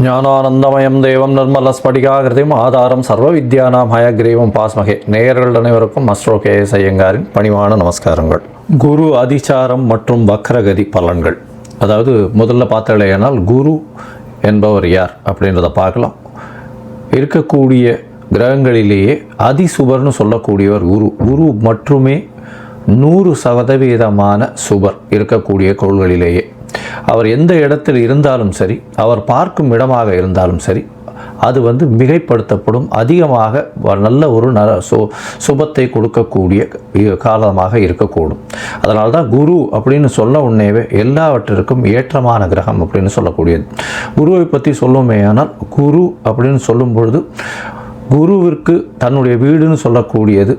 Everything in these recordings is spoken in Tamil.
ஞானானந்தமயம் தேவம் நிர்மலஸ்படிகாகிருதியும் ஆதாரம் சர்வ வித்யானாம் ஹயக்ரீவம் பாஸ்மகே. நேயர்கள் அனைவருக்கும் அஸ்ட்ரோ கேஎஸ் ஐயங்காரின் பணிவான நமஸ்காரங்கள். குரு அதிசாரம் மற்றும் வக்ரகதி பலன்கள். அதாவது முதல்ல பார்த்தாலேயானால் குரு என்பவர் யார் அப்படின்றத பார்க்கலாம். இருக்கக்கூடிய கிரகங்களிலேயே அதிசுபர்னு சொல்லக்கூடியவர் குரு. குரு மட்டுமே 100% சுபர் இருக்கக்கூடிய கோள்களிலேயே. அவர் எந்த இடத்தில் இருந்தாலும் சரி, அவர் பார்க்கும் இடமாக இருந்தாலும் சரி, அது மிகைப்படுத்தப்படும், அதிகமாக நல்ல ஒரு சுபத்தை கொடுக்கக்கூடிய காலமாக இருக்கக்கூடும். அதனால தான் குரு அப்படின்னு சொல்ல உடனேவே எல்லாவற்றிற்கும் ஏற்றமான கிரகம் அப்படின்னு சொல்லக்கூடியது. குருவை பற்றி சொல்லுமே. ஆனால் குரு அப்படின்னு சொல்லும் பொழுது குருவிற்கு தன்னுடைய வீடுன்னு சொல்லக்கூடியது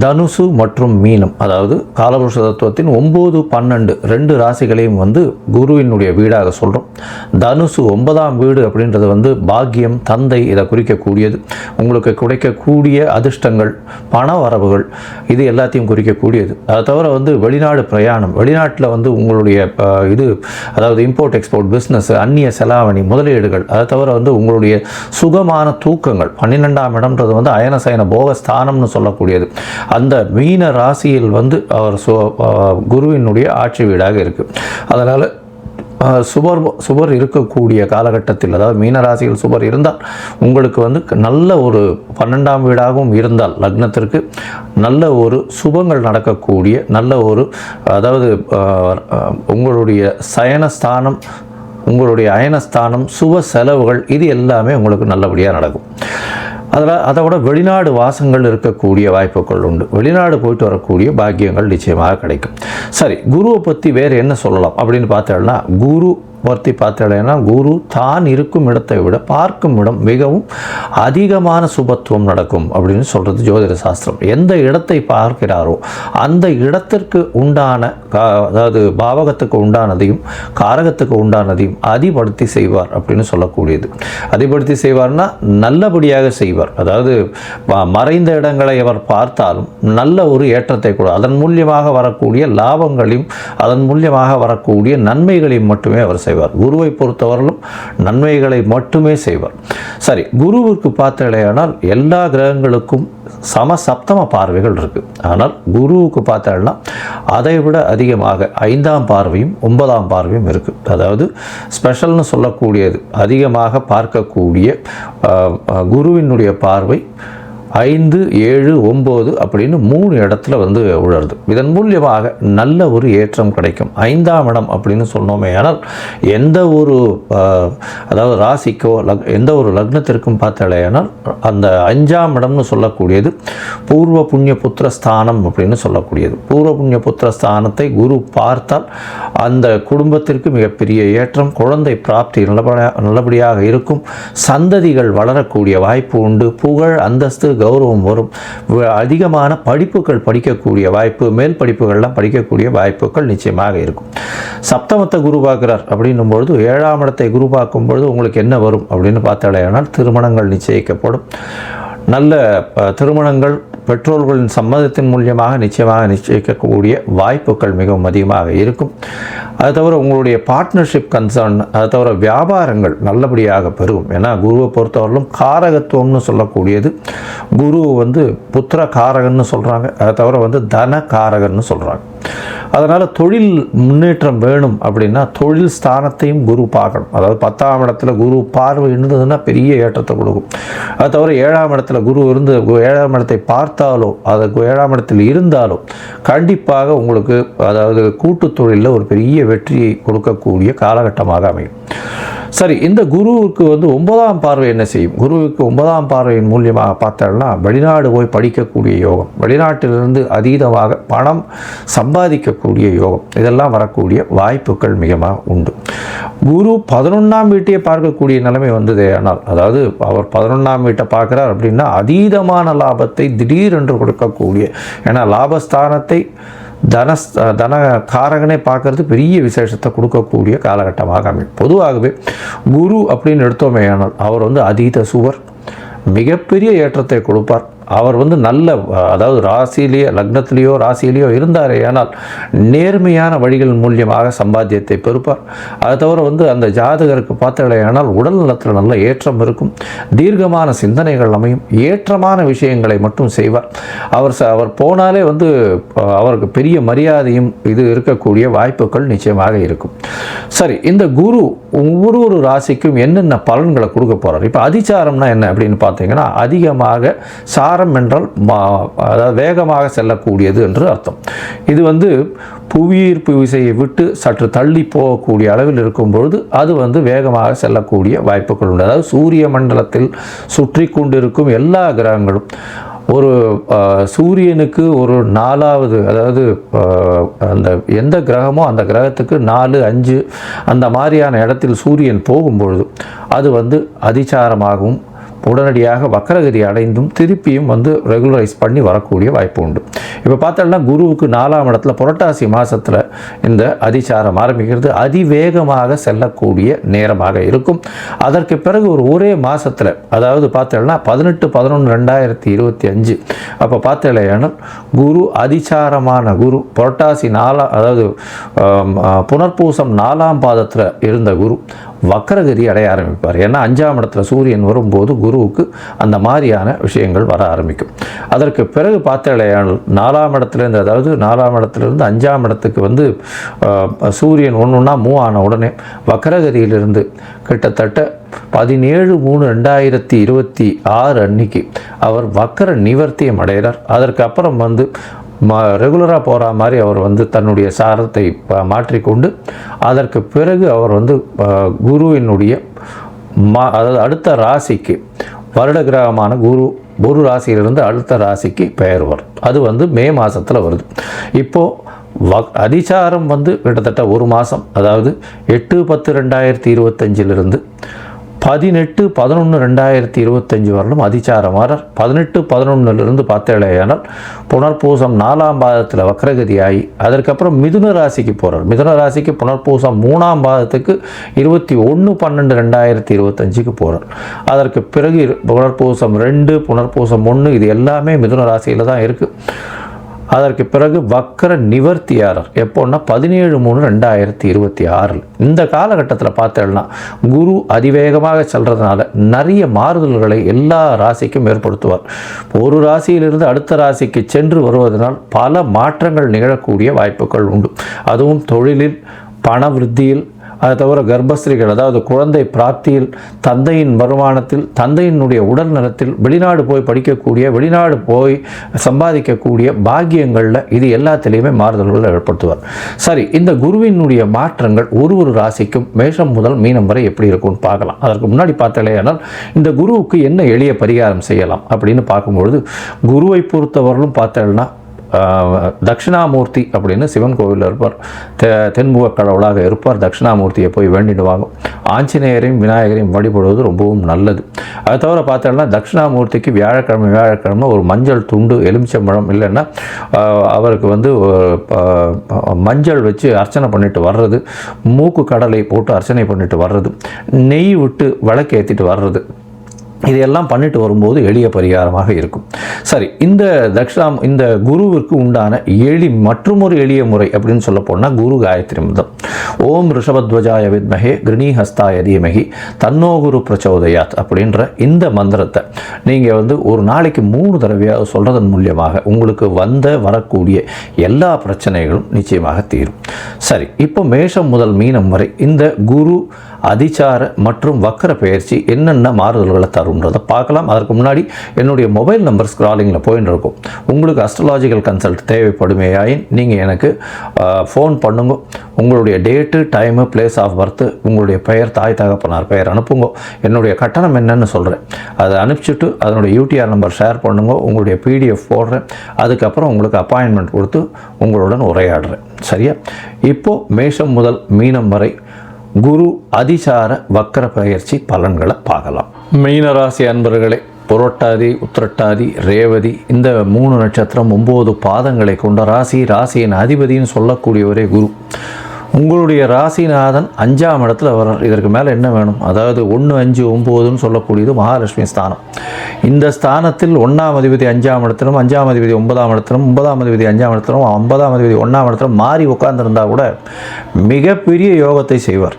தனுசு மற்றும் மீனம். அதாவது காலபுருஷ தத்துவத்தின் 9, 12 2 ராசிகளையும் குருவினுடைய வீடாக சொல்கிறோம். தனுசு 9ஆம் வீடு அப்படின்றது பாக்கியம், தந்தை, இதை குறிக்கக்கூடியது. உங்களுக்கு கிடைக்கக்கூடிய அதிர்ஷ்டங்கள், பண வரவுகள், இது எல்லாத்தையும் குறிக்கக்கூடியது. அதை தவிர வெளிநாடு பிரயாணம், வெளிநாட்டில் உங்களுடைய அதாவது இம்போர்ட் எக்ஸ்போர்ட் பிஸ்னஸ், அந்நிய செலாவணி, முதலீடுகள், அதை தவிர உங்களுடைய சுகமான தூக்கங்கள். 12ஆம் இடம்ன்றது அயனசயன போகஸ்தானம்னு சொல்லக்கூடியது. அந்த மீன ராசியில் அவர் குருவினுடைய ஆட்சி வீடாக இருக்குது. அதனால் சுபர் இருக்கக்கூடிய காலகட்டத்தில், அதாவது மீன ராசியில் சுபர் இருந்தால் உங்களுக்கு நல்ல ஒரு 12ஆம் வீடாகவும் இருந்தால் லக்னத்திற்கு நல்ல ஒரு சுபங்கள் நடக்கக்கூடிய நல்ல ஒரு, அதாவது உங்களுடைய சயனஸ்தானம், உங்களுடைய அயனஸ்தானம், சுப செலவுகள், இது எல்லாமே உங்களுக்கு நல்லபடியாக நடக்கும். அதை விட வெளிநாடு வாசங்கள் இருக்கக்கூடிய வாய்ப்புகள் உண்டு. வெளிநாடு போயிட்டு வரக்கூடிய பாக்கியங்கள் நிச்சயமாக கிடைக்கும். சரி, குருவை பற்றி வேறு என்ன சொல்லலாம் அப்படின்னு பார்த்தோம்னா, குரு பற்றி பார்த்தீங்கன்னா குரு தான் இருக்கும் இடத்தை விட பார்க்கும் இடம் மிகவும் அதிகமான சுபத்துவம் நடக்கும் அப்படின்னு சொல்கிறது ஜோதிட சாஸ்திரம். எந்த இடத்தை பார்க்கிறாரோ அந்த இடத்திற்கு உண்டான, அதாவது பாவகத்துக்கு உண்டானதையும் காரகத்துக்கு உண்டானதையும் அதிபடுத்தி செய்வார் அப்படின்னு சொல்லக்கூடியது. அதிபடுத்தி செய்வார்னா நல்லபடியாக செய்வார். அதாவது மறைந்த இடங்களை அவர் பார்த்தாலும் நல்ல ஒரு ஏற்றத்தை கூட, அதன் மூலியமாக வரக்கூடிய லாபங்களையும் அதன் மூலியமாக வரக்கூடிய நன்மைகளையும் மட்டுமே அவர் செய்வார். குருவை பொறுத்தவரையிலும் நன்மைகளை மட்டுமே செய்வார். சரி, குருவுக்கு பார்த்தீங்கன்னா எல்லா கிரகங்களுக்கும் சமசப்தம பார்வைகள் இருக்கு. ஆனால் குருவுக்கு பார்த்தீங்கன்னா அதை விட அதிகமாக 5ஆம் பார்வையும் 9ஆம் பார்வையும் இருக்கு. அதாவது ஸ்பெஷல்னு சொல்லக்கூடியது, அதிகமாக பார்க்கக்கூடிய குருவினுடைய பார்வை 5, 7, 9 அப்படின்னு 3 இடத்துல உழருது. இதன் மூலியமாக நல்ல ஒரு ஏற்றம் கிடைக்கும். 5ஆம் இடம் அப்படின்னு சொன்னோமே. ஆனால் எந்த ஒரு, அதாவது ராசிக்கோ எந்த ஒரு லக்னத்திற்கும் பார்த்தாலேயானால் அந்த 5ஆம் இடம்னு சொல்லக்கூடியது பூர்வ புண்ணிய புத்திர ஸ்தானம் அப்படின்னு சொல்லக்கூடியது. பூர்வ புண்ணிய புத்திர ஸ்தானத்தை குரு பார்த்தால் அந்த குடும்பத்திற்கு மிகப்பெரிய ஏற்றம், குழந்தை பிராப்தி நல்லபடியாக இருக்கும், சந்ததிகள் வளரக்கூடிய வாய்ப்பு உண்டு, புகழ், அந்தஸ்து, கௌரவம் வரும், அதிகமான படிப்புகள் படிக்கக்கூடிய வாய்ப்பு, மேல் படிப்புகள்லாம் படிக்கக்கூடிய வாய்ப்புகள் நிச்சயமாக இருக்கும். சப்தமத்தை குரு பார்க்கிறார் அப்படின்னும் பொழுது 7ஆம் இடத்தை குரு பார்க்கும் பொழுது உங்களுக்கு என்ன வரும் அப்படின்னு பார்த்தாலேயானால் திருமணங்கள் நிச்சயிக்கப்படும். நல்ல திருமணங்கள் பெற்றோர்களின் சம்மதத்தின் மூலியமாக நிச்சயமாக நிச்சயிக்கக்கூடிய வாய்ப்புகள் மிகவும் அதிகமாக இருக்கும். அது தவிர உங்களுடைய பார்ட்னர்ஷிப் கன்சர்ன், அது தவிர வியாபாரங்கள் நல்லபடியாக பெருகும். ஏன்னா குருவை பொறுத்தவரையிலும் காரகத்துவம்னு சொல்லக்கூடியது, குரு புத்திர காரகன்னு சொல்கிறாங்க, அதை தவிர தன காரகன்னு சொல்கிறாங்க. அதனால் தொழில் முன்னேற்றம் வேணும் அப்படின்னா தொழில் ஸ்தானத்தையும் குரு பார்க்கணும். அதாவது 10ஆம் இடத்துல குரு பார்வை இருந்ததுன்னா பெரிய ஏற்றத்தை கொடுக்கும். அது தவிர 7ஆம் இடத்துல குரு இருந்து 7ஆம் இடத்தை பார்த்தாலோ, அது 7ஆம் இடத்தில் இருந்தாலோ கண்டிப்பாக உங்களுக்கு, அதாவது கூட்டு தொழிலில் ஒரு பெரிய வெற்றியை கொடுக்கக்கூடிய காலகட்டமாக அமையும். சரி, இந்த குருவுக்கு 9ஆம் பார்வை என்ன செய்யும்? குருவுக்கு 9ஆம் பார்வையின் மூலியமாக பார்த்தோம்னா வெளிநாடு போய் படிக்கக்கூடிய யோகம், வெளிநாட்டிலிருந்து அதீதமாக பணம் சம்பாதிக்கக்கூடிய யோகம், இதெல்லாம் வரக்கூடிய வாய்ப்புகள் மிகமாக உண்டு. குரு 11ஆம் வீட்டையே பார்க்கக்கூடிய நிலைமை ஆனால், அதாவது அவர் 11ஆம் வீட்டை பார்க்குறார் அப்படின்னா அதீதமான லாபத்தை திடீரென்று கொடுக்கக்கூடிய, ஏன்னா லாபஸ்தானத்தை தன காரகனை பார்க்கறது பெரிய விசேஷத்தை கொடுக்கக்கூடிய காலகட்டமாக அமையும். பொதுவாகவே குரு அப்படின்னு எடுத்தோமே ஆனால் அவர் அதீத சுவர், மிகப்பெரிய ஏற்றத்தை கொடுப்பார். அவர் வந்து நல்ல, அதாவது ராசியிலேயோ லக்னத்திலேயோ ராசியிலேயோ இருந்தாரே ஆனால் நேர்மையான வழிகள் மூலியமாக சம்பாத்தியத்தை பெறுப்பார். அதை தவிர வந்து அந்த ஜாதகருக்கு பார்த்தலையானால் உடல் நலத்தில் நல்ல ஏற்றம் இருக்கும், தீர்க்கமான சிந்தனைகள் அமையும், ஏற்றமான விஷயங்களை மட்டும் செய்வார். அவர் போனாலே வந்து அவருக்கு பெரிய மரியாதையும் இது இருக்கக்கூடிய வாய்ப்புகள் நிச்சயமாக இருக்கும். சரி, இந்த குரு ஒவ்வொரு ராசிக்கும் என்னென்ன பலன்களை கொடுக்க போகிறார். இப்போ அதிசாரம்னா என்ன அப்படின்னு பார்த்தீங்கன்னா, அதிகமாக சாரம் என்றால் அதாவது வேகமாக செல்லக்கூடியது என்று அர்த்தம். இது வந்து புவியீர்ப்பு விசையை விட்டு சற்று தள்ளி போகக்கூடிய அளவில் இருக்கும் பொழுது அது வந்து வேகமாக செல்லக்கூடிய வாய்ப்புகள் உண்டு. அதாவது சூரிய மண்டலத்தில் சுற்றி கொண்டிருக்கும் எல்லா கிரகங்களும் ஒரு சூரியனுக்கு ஒரு 4வது, அதாவது அந்த எந்த கிரகமோ அந்த கிரகத்துக்கு 4, 5 அந்த மாதிரியான இடத்தில் சூரியன் போகும்பொழுது அது வந்து அதிசாரமாகவும் உடனடியாக வக்கரகதி அடைந்தும் திருப்பியும் வந்து ரெகுலரைஸ் பண்ணி வரக்கூடிய வாய்ப்பு உண்டு. இப்போ பார்த்தோம்னா குருவுக்கு 4ஆம் இடத்துல புரட்டாசி மாதத்தில் இந்த அதிசாரம் ஆரம்பிக்கிறது, அதிவேகமாக செல்லக்கூடிய நேரமாக இருக்கும். அதற்கு பிறகு ஒரே மாதத்தில், அதாவது பார்த்தோம்னா 18/11/2025 அப்போ பார்த்தலையானால் குரு அதிசாரமான குரு புரட்டாசி 4, அதாவது புனர்பூசம் 4ஆம் பாதத்தில் இருந்த குரு வக்கரகதி அடைய ஆரம்பிப்பார். ஏன்னா 5ஆம் இடத்துல சூரியன் வரும்போது குருவுக்கு அந்த மாதிரியான விஷயங்கள் வர ஆரம்பிக்கும். அதற்கு பிறகு பார்த்தலையானால் 4ஆம் இடத்துலேருந்து, அதாவது 4ஆம் இடத்துலேருந்து 5ஆம் இடத்துக்கு வந்து சூரியன் ஒன்றுன்னா மூவ் ஆன உடனே வக்கரகதியிலிருந்து கிட்டத்தட்ட 17/3/2026 அன்னைக்கு அவர் வக்கர நிவர்த்தியம் அடைகிறார். அதற்கு அப்புறம் வந்து ரெகுலராக போகிற மாதிரி அவர் வந்து தன்னுடைய சாரத்தை மாற்றிக்கொண்டு அதற்கு பிறகு அவர் வந்து குருவினுடைய அதாவது அடுத்த ராசிக்கு, வருட கிரகமான குரு ஒரு ராசியிலிருந்து அடுத்த ராசிக்கு பெயர்வார். அது வந்து மே மாதத்தில் வருது. இப்போது அதிசாரம் வந்து கிட்டத்தட்ட ஒரு மாதம், அதாவது 8/10/2025 18/11/2025 வரலும் அதிசாரம் வரார். 18/11 பார்த்தேலையானால் புனர்பூசம் 4ஆம் பாதத்தில் வக்கரகதி ஆகி அதற்கப்புறம் மிதுன ராசிக்கு போகிறார். மிதுன ராசிக்கு புனர்பூசம் 3ஆம் பாதத்துக்கு 21/12/2025 போகிறார். அதற்கு பிறகு புனர்பூசம் 2, புனர்பூசம் 1 இது எல்லாமே மிதுன ராசியில் தான் இருக்குது. அதற்கு பிறகு வக்கர நிவர்த்தியாரர் எப்போன்னா 17/3/2026. இந்த காலகட்டத்தில் பார்த்தேன்னா குரு அதிவேகமாக செல்றதுனால நிறைய மாறுதல்களை எல்லா ராசிக்கும் ஏற்படுத்துவார். ஒரு ராசியிலிருந்து அடுத்த ராசிக்கு சென்று வருவதனால் பல மாற்றங்கள் நிகழக்கூடிய வாய்ப்புகள் உண்டு. அதுவும் தொழிலில், பண விருத்தியில், அதை தவிர கர்ப்பஸ்திரிகள், அதாவது குழந்தை பிராப்தியில், தந்தையின் வருமானத்தில், தந்தையினுடைய உடல் நலத்தில், வெளிநாடு போய் படிக்கக்கூடிய, வெளிநாடு போய் சம்பாதிக்கக்கூடிய பாக்கியங்களில் இது எல்லாத்திலையுமே மாறுதல்கள் ஏற்படுத்துவார். சரி, இந்த குருவினுடைய மாற்றங்கள் ஒரு ராசிக்கும் மேஷம் முதல் மீனம் வரை எப்படி இருக்கும்னு பார்க்கலாம். அதற்கு முன்னாடி பார்த்தாலேயானால் இந்த குருவுக்கு என்ன எளிய பரிகாரம் செய்யலாம் அப்படின்னு பார்க்கும்பொழுது, குருவை பொறுத்தவரையிலும் பார்த்தேன்னா தட்சிணாமூர்த்தி அப்படின்னு சிவன் கோவிலில் இருப்பார். தென்முக கடவுளாக இருப்பார். தட்சிணாமூர்த்தியை போய் வேண்டிடுவாங்க. ஆஞ்சநேயரையும் விநாயகரையும் வழிபடுவது ரொம்பவும் நல்லது. அதை தவிர பார்த்தோம்னா தட்சிணாமூர்த்திக்கு வியாழக்கிழமை ஒரு மஞ்சள் துண்டு, எலுமிச்சம்பழம் இல்லைன்னா அவருக்கு வந்து மஞ்சள் வச்சு அர்ச்சனை பண்ணிட்டு வர்றது, மூக்கு கடலை போட்டு அர்ச்சனை பண்ணிட்டு வர்றது, நெய் விட்டு விளக்கேற்றிட்டு வர்றது, இதையெல்லாம் பண்ணிட்டு வரும்போது எளிய பரிகாரமாக இருக்கும். சரி, இந்த குருவிற்கு உண்டான மற்றொரு எளிய முறை அப்படின்னு சொல்ல போனால் குரு காயத்ரி மந்திரம். ஓம் ரிஷபத்வஜாய வித்மஹே கிருணிஹஸ்தாய தீமஹி தன்னோ குரு பிரச்சோதயாத் அப்படின்ற இந்த மந்திரத்தை நீங்கள் வந்து ஒரு நாளைக்கு 3 தடவையாக சொல்கிறதன் மூலியமாக உங்களுக்கு வரக்கூடிய எல்லா பிரச்சனைகளும் நிச்சயமாக தீரும். சரி, இப்போ மேஷம் முதல் மீனம் வரை இந்த குரு அதிசார மற்றும் வக்கர பெயர்ச்சி என்னென்ன மாறுதல்களை தரும்ன்றதை பார்க்கலாம். அதற்கு முன்னாடி என்னுடைய மொபைல் நம்பர் ஸ்க்ராலிங்கில் போயின்னு இருக்கும். உங்களுக்கு அஸ்ட்ராலாஜிக்கல் கன்சல்ட் தேவைப்படுமேயாயின் நீங்கள் எனக்கு ஃபோன் பண்ணுங்க. உங்களுடைய date, time, place of birth, உங்களுடைய பெயர், தாய் தகப்பனார் பெயர் அனுப்புங்க. என்னுடைய கட்டணம் என்னன்னு சொல்கிறேன், அதை அனுப்பிச்சிட்டு அதனுடைய யூடிஆர் நம்பர் ஷேர் பண்ணுங்க. உங்களுடைய பிடிஎஃப் போடுறேன். அதுக்கப்புறம் உங்களுக்கு அப்பாயின்மெண்ட் கொடுத்து உங்களுடன் உரையாடுறேன். சரியா? இப்போது மேஷம் முதல் மீனம் வரை குரு அதிசார வக்கர பயிற்சி பலன்களை பார்க்கலாம். மீனராசி அன்பர்களே, புரட்டாதி, உத்திரட்டாதி, ரேவதி இந்த 3 நட்சத்திரம் 9 பாதங்களை கொண்ட ராசி. ராசியின் அதிபதினு சொல்லக்கூடியவரே குரு. உங்களுடைய ராசிநாதன் 5ஆம் இடத்துல வர்றார். இதற்கு மேலே என்ன வேணும்? அதாவது 1, 5, 9ன்னு சொல்லக்கூடியது மகாலட்சுமி ஸ்தானம். இந்த ஸ்தானத்தில் 1ஆம் அதிபதி 5ஆம் இடத்திலும், 5ஆம் அதிபதி 9ஆம் இடத்திலும், 9ஆம் அதிபதி 5ஆம் இடத்திலும், 9ஆம் அதிபதி 1ஆம் இடத்திலும் மாறி உட்கார்ந்துருந்தா கூட மிகப்பெரிய யோகத்தை செய்வார்.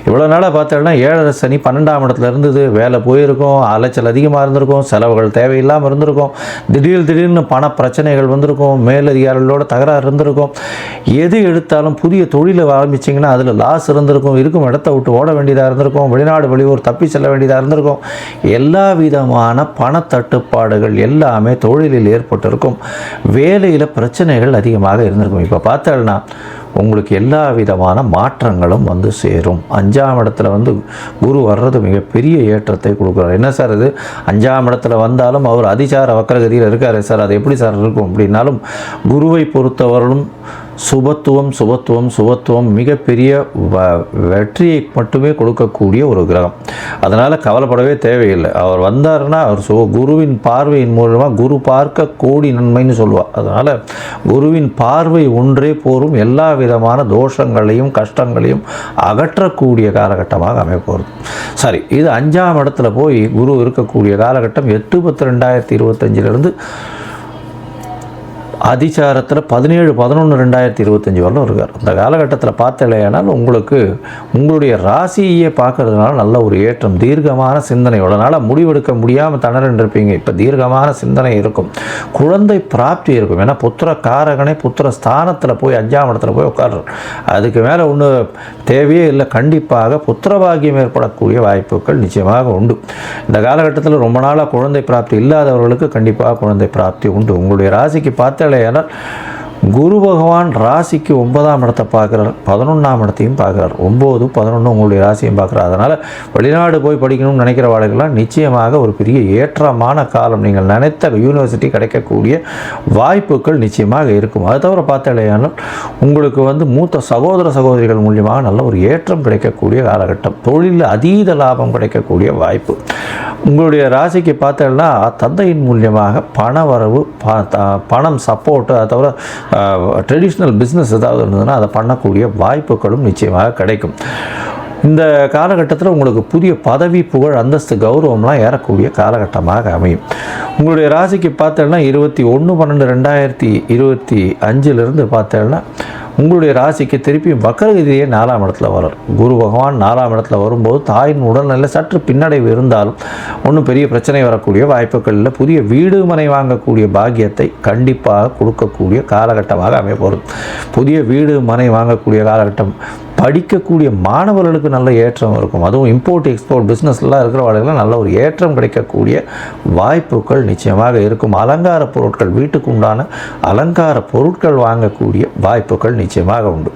இவ்வளோ நாளாக பார்த்தோம்னா 7 சனி 12ஆம் இடத்துல இருந்தது. வேலை போயிருக்கும், அலைச்சல் அதிகமாக இருந்திருக்கும், செலவுகள் தேவையில்லாமல் இருந்திருக்கும், திடீர்னு பண பிரச்சனைகள் வந்திருக்கும், மேலதிகாரிகளோட தகராறு இருந்திருக்கும். எது எடுத்தாலும் புதிய தொழிலை ஆரம்பிச்சிங்கன்னா அதில் லாஸ் இருந்திருக்கும், இருக்கும் இடத்த விட்டு ஓட வேண்டியதாக இருந்திருக்கும், வெளிநாடு வெளியூர் தப்பி செல்ல வேண்டியதாக இருந்திருக்கும். எல்லா விதமான பணத்தட்டுப்பாடுகள் எல்லாமே தொழிலில் ஏற்பட்டிருக்கும். வேலையில் பிரச்சனைகள் அதிகமாக இருந்திருக்கும். இப்போ பார்த்தோம்னா உங்களுக்கு எல்லா விதமான மாற்றங்களும் வந்து சேரும். 5ஆம் இடத்துல வந்து குரு வர்றது மிகப்பெரிய ஏற்றத்தை கொடுக்குறார். என்ன சார் இது, 5ஆம் இடத்துல வந்தாலும் அவர் அதிசார வக்கரகதியில் இருக்கார் சார், அது எப்படி சார் இருக்கும் அப்படின்னாலும், குருவை பொறுத்தவரையிலும் சுபத்துவம் மிகப்பெரிய வெற்றியை மட்டுமே கொடுக்கக்கூடிய ஒரு கிரகம். அதனால் கவலைப்படவே தேவையில்லை. அவர் வந்தார்னா அவர் குருவின் பார்வையின் மூலமாக, குரு பார்க்க கோடி நன்மைன்னு சொல்லுவார். அதனால் குருவின் பார்வை ஒன்றே போரும் எல்லா விதமான தோஷங்களையும் கஷ்டங்களையும் அகற்றக்கூடிய காலகட்டமாக அமைப்போகிறது. சரி, இது 5ஆம் இடத்துல போய் குரு இருக்கக்கூடிய காலகட்டம் 8/10/2025 அதிசாரத்தில் 17/11/2025 வரலும் இருக்கார். அந்த காலகட்டத்தில் பார்த்தலையானால் உங்களுக்கு உங்களுடைய ராசியை பார்க்கறதுனால நல்ல ஒரு ஏற்றம், தீர்க்கமான சிந்தனை. உடனால முடிவெடுக்க முடியாமல் திணறிருப்பீங்க, இப்போ தீர்க்கமான சிந்தனை இருக்கும், குழந்தை பிராப்தி இருக்கும். ஏன்னா புத்திர காரகனே புத்திர ஸ்தானத்தில் போய் 5ஆம் இடத்துல போய் உட்கார்றார். அதுக்கு மேலே ஒன்றும் தேவையே இல்லை. கண்டிப்பாக புத்திரபாகியம் ஏற்படக்கூடிய வாய்ப்புகள் நிச்சயமாக உண்டு. இந்த காலகட்டத்தில் ரொம்ப நாளாக குழந்தை பிராப்தி இல்லாதவர்களுக்கு கண்டிப்பாக குழந்தை பிராப்தி உண்டு. உங்களுடைய ராசிக்கு பார்த்தாலே ஏனால் குரு பகவான் ராசிக்கு 9ஆம் இடத்தை பார்க்குறார், 11ஆம் இடத்தையும் பார்க்குறார். 9, 11 உங்களுடைய ராசியும் பார்க்குறார். அதனால் வெளிநாடு போய் படிக்கணும்னு நினைக்கிற வாழ்க்கெல்லாம் நிச்சயமாக ஒரு பெரிய ஏற்றமான காலம். நீங்கள் நினைத்த யூனிவர்சிட்டி கிடைக்கக்கூடிய வாய்ப்புகள் நிச்சயமாக இருக்கும். அது தவிர பார்த்தாலேயானால் உங்களுக்கு வந்து மூத்த சகோதரிகள் மூலியமாக நல்ல ஒரு ஏற்றம் கிடைக்கக்கூடிய காலகட்டம், தொழிலில் அதீத லாபம் கிடைக்கக்கூடிய வாய்ப்பு. உங்களுடைய ராசிக்கு பார்த்தோம்னா தந்தையின் மூலியமாக பண வரவு, பணம் சப்போர்ட்டு, அதை தவிர ட்ரெடிஷ்னல் பிஸ்னஸ் ஏதாவது இருந்ததுன்னா அதை பண்ணக்கூடிய வாய்ப்புகளும் நிச்சயமாக கிடைக்கும். இந்த காலகட்டத்தில் உங்களுக்கு புதிய பதவி, புகழ், அந்தஸ்து, கௌரவம்லாம் ஏறக்கூடிய காலகட்டமாக அமையும். உங்களுடைய ராசிக்கு பார்த்தோம்னா 21/12/2025 பார்த்தோம்னா உங்களுடைய ராசிக்கு திருப்பி வக்கரகதியே 4ஆம் இடத்துல வரும். குரு பகவான் 4ஆம் இடத்துல வரும்போது தாயின் உடல்நிலை சற்று பின்னடைவு இருந்தாலும் ஒன்றும் பெரிய பிரச்சனை வரக்கூடிய வாய்ப்புகள் இல்லை. புதிய வீடு மனை வாங்கக்கூடிய பாக்கியத்தை கண்டிப்பாக கொடுக்கக்கூடிய காலகட்டமாக அமையப்போகிறது. புதிய வீடு மனை வாங்கக்கூடிய காலகட்டம். படிக்கக்கூடிய மாணவர்களுக்கு நல்ல ஏற்றம் இருக்கும். அதுவும் இம்போர்ட் எக்ஸ்போர்ட் பிஸ்னஸ்லாம் இருக்கிறவர்களுக்கு நல்ல ஒரு ஏற்றம் கிடைக்கக்கூடிய வாய்ப்புகள் நிச்சயமாக இருக்கும். அலங்கார பொருட்கள், வீட்டுக்கு உண்டான அலங்கார பொருட்கள் வாங்கக்கூடிய வாய்ப்புகள் நிச்சயமாக உண்டு.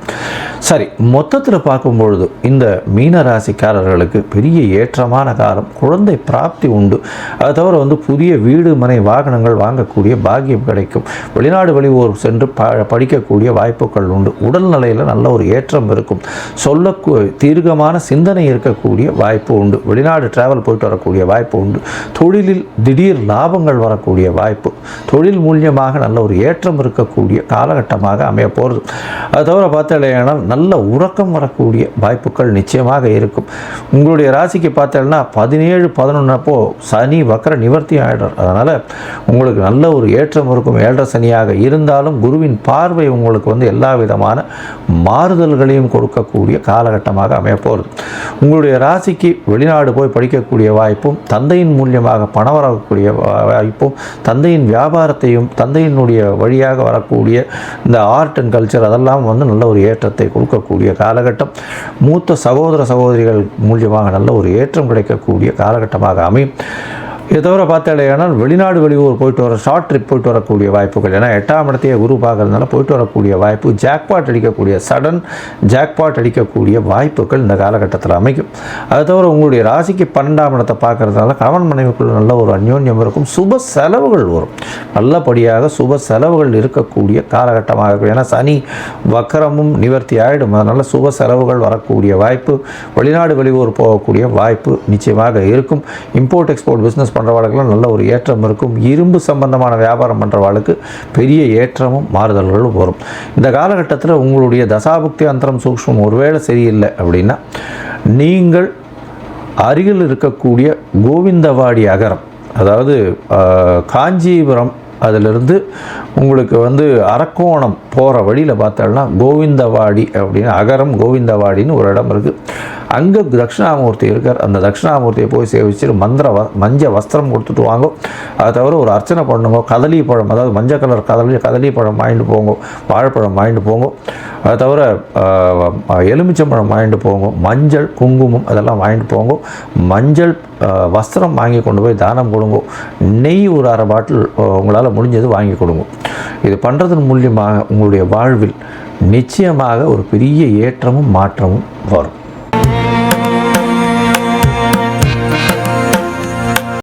சரி, மொத்தத்தில் பார்க்கும்பொழுது இந்த மீன ராசிக்காரர்களுக்கு பெரிய ஏற்றமான காலம், குழந்தை பிராப்தி உண்டு. அது தவிர வந்து புதிய வீடு மனை வாகனங்கள் வாங்கக்கூடிய பாக்கியம் கிடைக்கும். வெளிநாடு வெளியூர் சென்று படிக்கக்கூடிய வாய்ப்புகள் உண்டு. உடல்நிலையில் நல்ல ஒரு ஏற்றம் இருக்கும். தீர்க்கமான சிந்தனை இருக்கக்கூடிய வாய்ப்பு உண்டு. வெளிநாடு டிராவல் போயிட்டு வரக்கூடிய வாய்ப்பு உண்டு. தொழிலில் திடீர் லாபங்கள் வரக்கூடிய வாய்ப்பு, தொழில் மூலியமாக நல்ல ஒரு ஏற்றம் இருக்கக்கூடிய காலகட்டமாக அமைய போகிறது. அது தவிர பார்த்தாலேயானால் நல்ல உறக்கம் வரக்கூடிய வாய்ப்புகள் நிச்சயமாக இருக்கும். உங்களுடைய ராசிக்கு பார்த்தோம்னா 17/11 அப்போ சனி வக்கர நிவர்த்தி ஆகிடும். அதனால் உங்களுக்கு நல்ல ஒரு ஏற்றம் இருக்கும். 7 சனியாக இருந்தாலும் குருவின் பார்வை உங்களுக்கு வந்து எல்லா விதமான மாறுதல்களையும் கொடுக்கக்கூடிய காலகட்டமாக அமையப்போகிறது. உங்களுடைய ராசிக்கு வெளிநாடு போய் படிக்கக்கூடிய வாய்ப்பும், தந்தையின் மூலியமாக பணம் வரக்கூடிய வாய்ப்பும், தந்தையின் வியாபாரத்தையும், தந்தையினுடைய வழியாக வரக்கூடிய இந்த ஆர்ட் அண்ட் கல்ச்சர் அதெல்லாம் வந்து நல்ல ஒரு ஏற்றத்தை கொடுக்கக்கூடிய காலகட்டம். மூத்த சகோதரிகள் மூலியமாக நல்ல ஒரு ஏற்றம் கிடைக்கக்கூடிய காலகட்டமாக அமையும். இதை தவிர பார்த்தாலேயானால் வெளிநாடு வெளியூர் போயிட்டு வர, ஷார்ட் ட்ரிப் போயிட்டு வரக்கூடிய வாய்ப்புகள், ஏன்னா 8ஆம் இடத்தையே குரு பார்க்கறதுனால போயிட்டு வரக்கூடிய வாய்ப்பு, ஜாக்பாட் அடிக்கக்கூடிய, சடன் ஜாக்பாட் அடிக்கக்கூடிய வாய்ப்புகள் இந்த காலகட்டத்தில் அமைக்கும். அது தவிர உங்களுடைய ராசிக்கு 12ஆம் இடத்தை பார்க்கறதுனால கணவன் மனைவிக்குள்ள நல்ல ஒரு அந்யோன்யம் இருக்கும். சுப செலவுகள் வரும். நல்லபடியாக சுப செலவுகள் இருக்கக்கூடிய காலகட்டமாக இருக்கும். ஏன்னா சனி வக்கரமும் நிவர்த்தி ஆகிடும். அதனால் சுப செலவுகள் வரக்கூடிய வாய்ப்பு, வெளிநாடு வெளியூர் போகக்கூடிய வாய்ப்பு நிச்சயமாக இருக்கும். இம்போர்ட் எக்ஸ்போர்ட் பிஸ்னஸ் பண்ணுறவாளுக்கெல்லாம் நல்ல ஒரு ஏற்றம் இருக்கும். இரும்பு சம்பந்தமான வியாபாரம் பண்ணுறவாளுக்கு பெரிய ஏற்றமும் மாறுதல்களும் வரும். இந்த காலகட்டத்தில் உங்களுடைய தசாபுக்தி அந்தரம் சூக்ஷ்மம் ஒருவேளை சரியில்லை அப்படின்னா நீங்கள் அருகில் இருக்கக்கூடிய கோவிந்தவாடி அகரம், அதாவது காஞ்சிபுரம், அதிலிருந்து உங்களுக்கு வந்து அரக்கோணம் போகிற வழியில் பார்த்தோம்னா கோவிந்தவாடி அப்படின்னு அகரம் கோவிந்தவாடின்னு ஒரு இடம் இருக்குது. அங்கே தட்சிணாமூர்த்தி இருக்கார். அந்த தட்சிணாமூர்த்தியை போய் சேவிச்சுட்டு மஞ்ச வஸ்திரம் கொடுத்துட்டு வாங்க. அதை தவிர ஒரு அர்ச்சனை பண்ணுங்க. கதலி பழம், அதாவது மஞ்சள் கலர் கதலி பழம் வாங்கிட்டு போங்க, வாழைப்பழம் வாங்கிட்டு போங்க. அதை தவிர எலுமிச்சம்பழம் வாங்கிட்டு போங்க, மஞ்சள் குங்குமம் அதெல்லாம் வாங்கிட்டு போங்க. மஞ்சள் வஸ்திரம் வாங்கி கொண்டு போய் தானம் கொடுங்க. நெய் ஒரு 1/2 பாட்டில் உங்களால் முடிஞ்சது வாங்கி கொடுங்க. இது பண்ணுறதன் மூலியமாக உங்களுடைய வாழ்வில் நிச்சயமாக ஒரு பெரிய ஏற்றமும் மாற்றமும் வரும்.